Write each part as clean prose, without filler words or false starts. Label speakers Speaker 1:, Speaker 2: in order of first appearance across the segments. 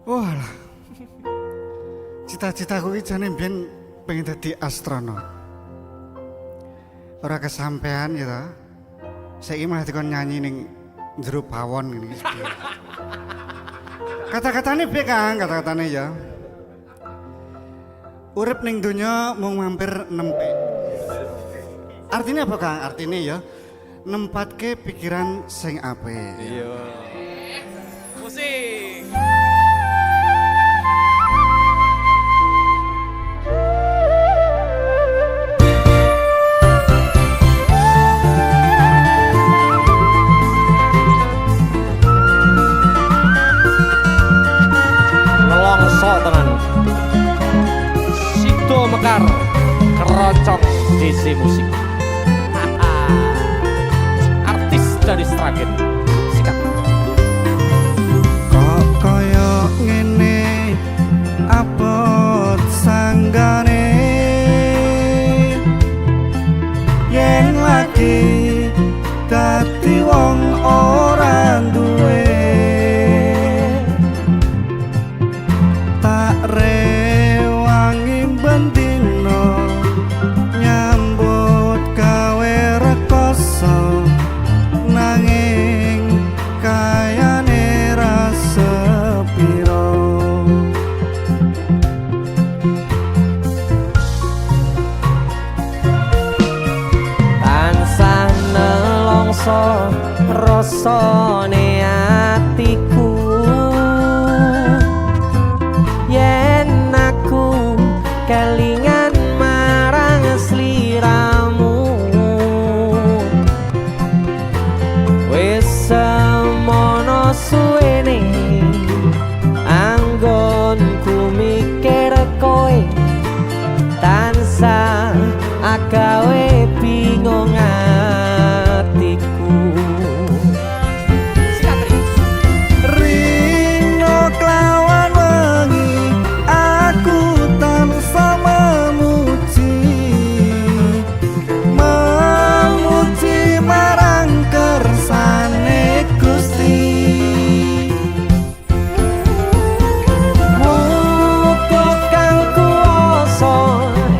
Speaker 1: Walah. Cita-citaku iki jane mbiyen pengen dadi astronot. Ora kesampean ya ta. Saiki malah dikon nyanyi ning jero pawon ngene iki. Kata-katane piye Kang? Kata-katane ya. Urip ning donya mung mampir nempe. Artinya apa Kang? Artinya ya nempatke pikiran sing apik.
Speaker 2: Iya. Musik. Nelongso tenan. Sido Mekar Kerocong DC Musik. Artis dari Sragen. Sikat.
Speaker 1: Kok kaya ngene abot sanggane yen lagi dadi wong ora duwe tak rewangi bendino nyambut gawe rekoso nanging kayane ra sepiro
Speaker 2: Tansah nelongso rasane atiku yen aku kelingan marang sliramu wis semono suwene anggonku mikir kowe tansah agawe bingung atiku.
Speaker 1: Rino kelawan wengi aku tansah memuji marang kersane Gusti.
Speaker 2: Muga kang kuwasa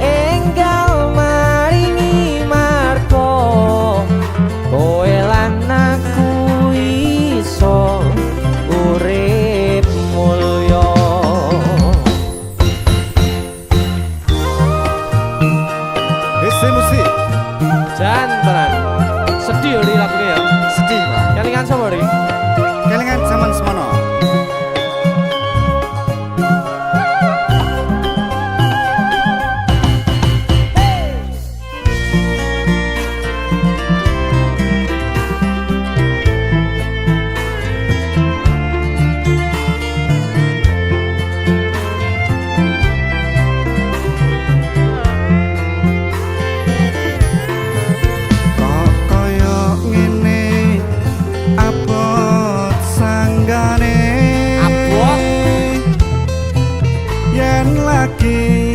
Speaker 2: enggal maringi marga kowe lan aku iso urip mulya.
Speaker 1: Ese musik
Speaker 2: Jan tenan. Sedih yo lagune ya.
Speaker 1: sedih Pak.
Speaker 2: Kelingan sapa ri?
Speaker 1: Kelingan zaman semono. Kok kaya ngene abot sanggane
Speaker 2: Abot?
Speaker 1: yen lagi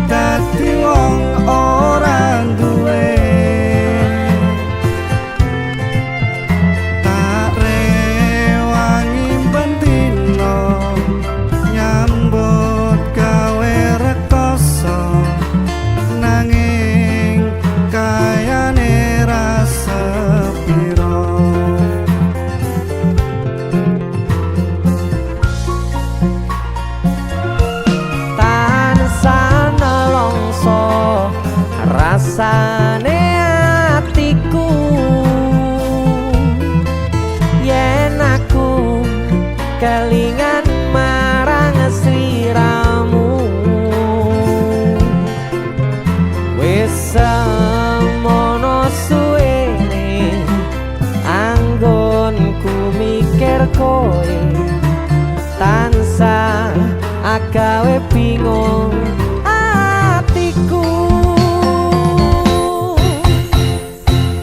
Speaker 1: dadi wong ora duwe tak rewangi bendino nyambut gawe rekoso nanging kayane ra sepiro
Speaker 2: Tansah nelongso rasane atiku yen aku kelingan marang sliramu wis semono suwene anggonku mikir kowe tansah agawe bingung atiku.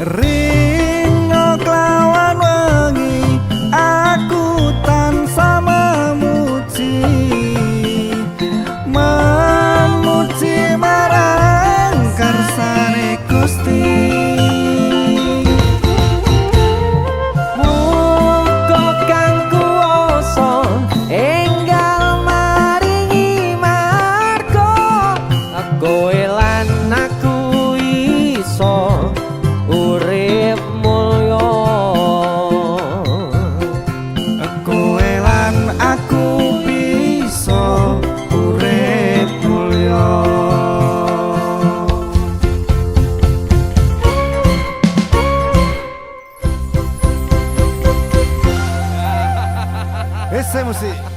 Speaker 1: Rino kelawan wengi aku tansah memuji marang kersane Gusti.
Speaker 2: Muga kang kuwasa enggal
Speaker 1: Ese musik.